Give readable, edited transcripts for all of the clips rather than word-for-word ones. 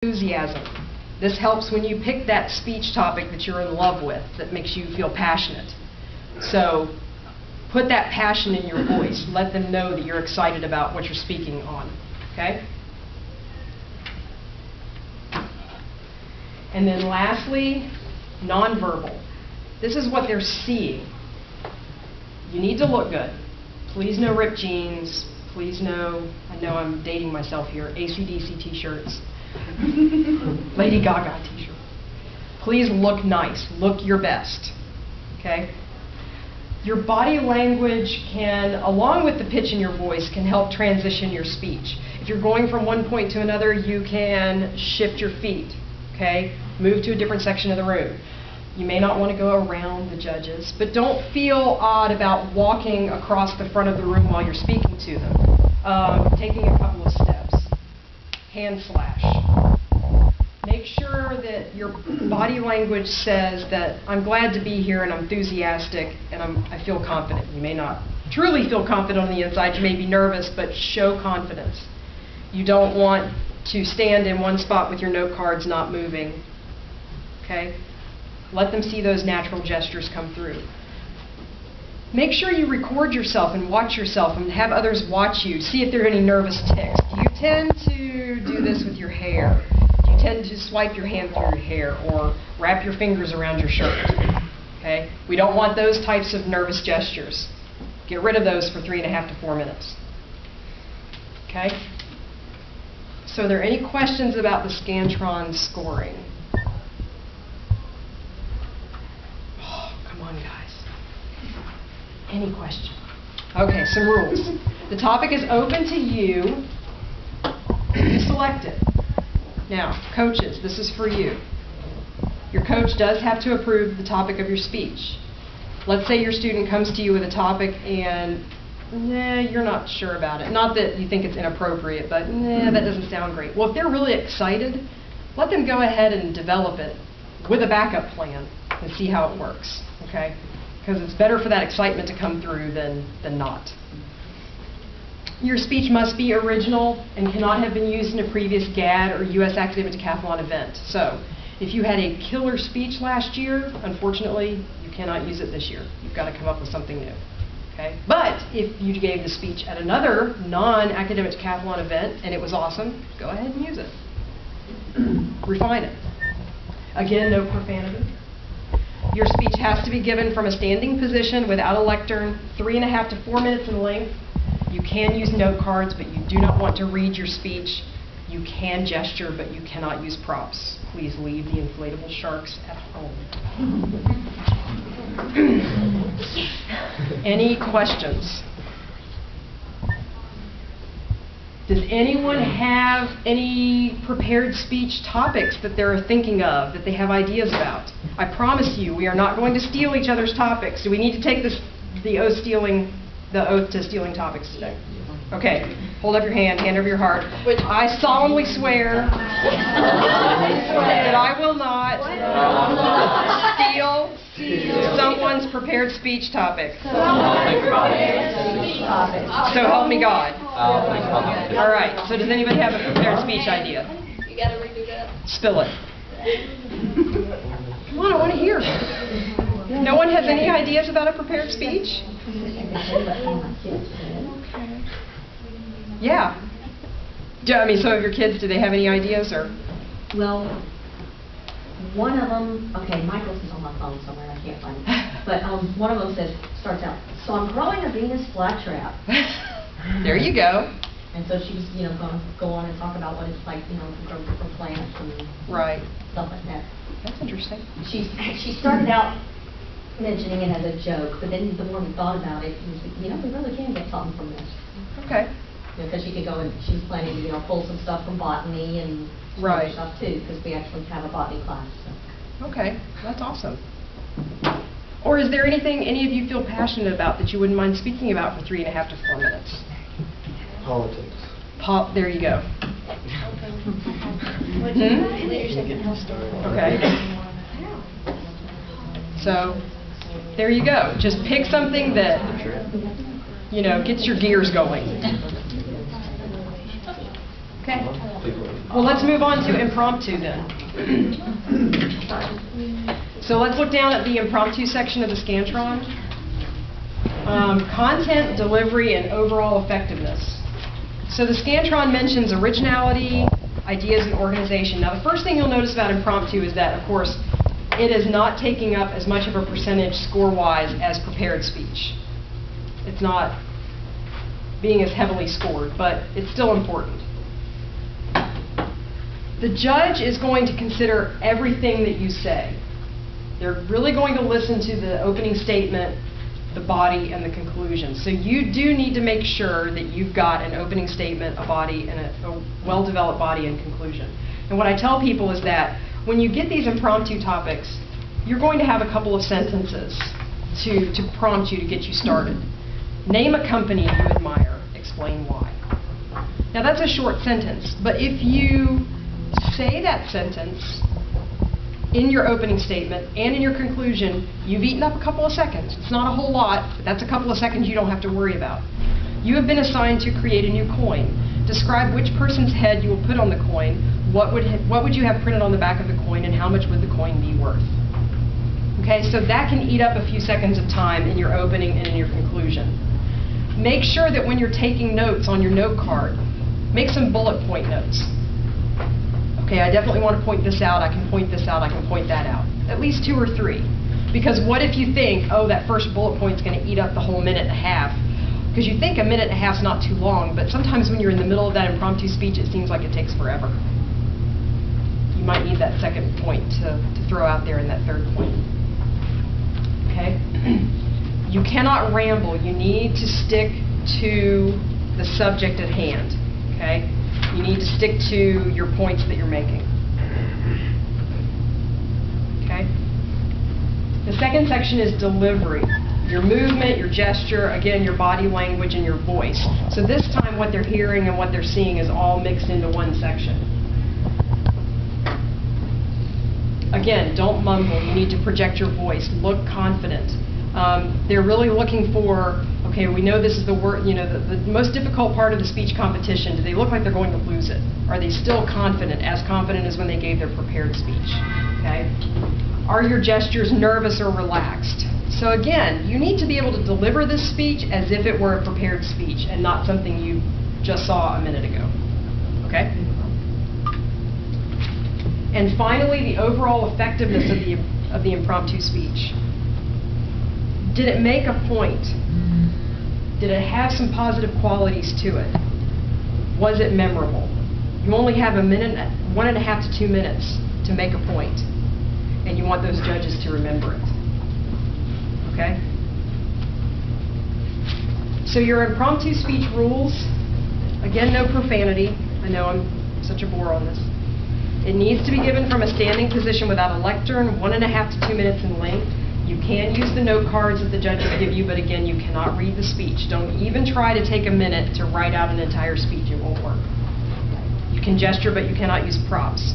Enthusiasm. This helps when you pick that speech topic that you're in love with, that makes you feel passionate. So put that passion in your voice. Let them know that you're excited about what you're speaking on. Okay? And then lastly, nonverbal. This is what they're seeing. You need to look good. Please no ripped jeans. Please no, I know I'm dating myself here, AC/DC t-shirts. Lady Gaga t-shirt. Please look nice. Look your best. Okay? Your body language can, along with the pitch in your voice, can help transition your speech. If you're going from one point to another, you can shift your feet. Okay? Move to a different section of the room. You may not want to go around the judges, but don't feel odd about walking across the front of the room while you're speaking to them. Taking a couple of steps. Hand slash. Make sure that your body language says that I'm glad to be here and I'm enthusiastic and I feel confident. You may not truly feel confident on the inside. You may be nervous, but show confidence. You don't want to stand in one spot with your note cards not moving. Okay? Let them see those natural gestures come through. Make sure you record yourself and watch yourself and have others watch you. See if there are any nervous tics. Do you tend to do this with your hair? Do you tend to swipe your hand through your hair or wrap your fingers around your shirt? Okay? We don't want those types of nervous gestures. Get rid of those for 3.5 to 4 minutes. Okay? So are there any questions about the Scantron scoring? Come on, guys. Any question? Okay, some rules. The topic is open to you. You select it. Now, coaches, this is for you. Your coach does have to approve the topic of your speech. Let's say your student comes to you with a topic and you're not sure about it. Not that you think it's inappropriate, but that doesn't sound great. Well, if they're really excited, let them go ahead and develop it with a backup plan and see how it works. Okay? Because it's better for that excitement to come through than not. Your speech must be original and cannot have been used in a previous GAD or U.S. Academic Decathlon event. So, if you had a killer speech last year, unfortunately, you cannot use it this year. You've got to come up with something new. Okay? But if you gave the speech at another non-academic decathlon event and it was awesome, go ahead and use it. Refine it. Again, no profanity. Your speech has to be given from a standing position without a lectern, 3.5 to 4 minutes in length. You can use note cards, but you do not want to read your speech. You can gesture, but you cannot use props. Please leave the inflatable sharks at home. Any questions? Does anyone have any prepared speech topics that they're thinking of, that they have ideas about? I promise you, we are not going to steal each other's topics. Do we need to take the oath to stealing topics today? Okay. Hold up your hand over your heart. I solemnly swear that I will not steal someone's prepared speech topic. So help me God. All right. So does anybody have a prepared speech idea? You got to redo that. Spill it. Come on, I want to hear. No one has any ideas about a prepared speech? Yeah. I mean, some of your kids, do they have any ideas or? Well, one of them, okay, Michael's is on my phone somewhere, I can't find it. But one of them starts out, so I'm growing a Venus flytrap. There you go. And so she was, going to go on and talk about what it's like, to grow different plants and stuff like that. That's interesting. She started out mentioning it as a joke, but then the more we thought about it, we really can get something from this. Okay. Because she could go and she was planning to, pull some stuff from botany and some other stuff too, because we actually have a botany class. So. Okay, that's awesome. Or is there anything any of you feel passionate about that you wouldn't mind speaking about for 3.5 to 4 minutes? Politics. There you go. Okay. So, there you go. Just pick something that, gets your gears going. Okay. Well, let's move on to impromptu then. So let's look down at the impromptu section of the Scantron. Content, delivery, and overall effectiveness. So the Scantron mentions originality, ideas, and organization. Now the first thing you'll notice about impromptu is that, of course, it is not taking up as much of a percentage score-wise as prepared speech. It's not being as heavily scored, but it's still important. The judge is going to consider everything that you say. They're really going to listen to the opening statement, the body, and the conclusion. So you do need to make sure that you've got an opening statement, a body, and a well-developed body and conclusion. And what I tell people is that when you get these impromptu topics, you're going to have a couple of sentences to prompt you to get you started. Name a company you admire. Explain why. Now that's a short sentence, but if you say that sentence in your opening statement and in your conclusion, you've eaten up a couple of seconds. It's not a whole lot, but that's a couple of seconds you don't have to worry about. You have been assigned to create a new coin. Describe which person's head you will put on the coin, what would you have printed on the back of the coin, and how much would the coin be worth. Okay, so that can eat up a few seconds of time in your opening and in your conclusion. Make sure that when you're taking notes on your note card, make some bullet point notes. Okay, I definitely want to point this out, I can point this out, I can point that out. At least 2 or 3. Because what if you think, oh, that first bullet point's going to eat up the whole minute and a half? Because you think a minute and a half's not too long, but sometimes when you're in the middle of that impromptu speech, it seems like it takes forever. You might need that second point to throw out there in that third point. Okay? You cannot ramble. You need to stick to the subject at hand. Okay? You need to stick to your points that you're making. Okay? The second section is delivery. Your movement, your gesture, again, your body language, and your voice. So this time what they're hearing and what they're seeing is all mixed into one section. Again, don't mumble. You need to project your voice. Look confident. They're really looking for, okay, we know this is the word, you know, the most difficult part of the speech competition. Do they look like they're going to lose it? Are they still confident as when they gave their prepared speech? Okay? Are your gestures nervous or relaxed? So again, you need to be able to deliver this speech as if it were a prepared speech and not something you just saw a minute ago. Okay? And finally, the overall effectiveness of the impromptu speech. Did it make a point? Did it have some positive qualities to it? Was it memorable? You only have 1.5 to 2 minutes to make a point, and you want those judges to remember it. Okay? So your impromptu speech rules, again, no profanity. I know I'm such a bore on this. It needs to be given from a standing position without a lectern, 1.5 to 2 minutes in length. You can use the note cards that the judges give you, but again, you cannot read the speech. Don't even try to take a minute to write out an entire speech. It won't work. You can gesture, but you cannot use props.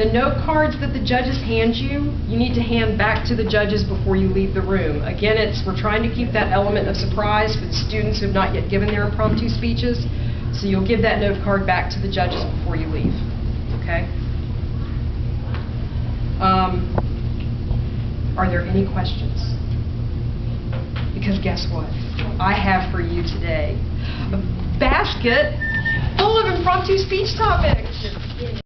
The note cards that the judges hand you, you need to hand back to the judges before you leave the room. Again, we're trying to keep that element of surprise for the students who have not yet given their impromptu speeches. So you'll give that note card back to the judges before you leave. Okay? Are there any questions? Because guess what? I have for you today a basket full of impromptu speech topics.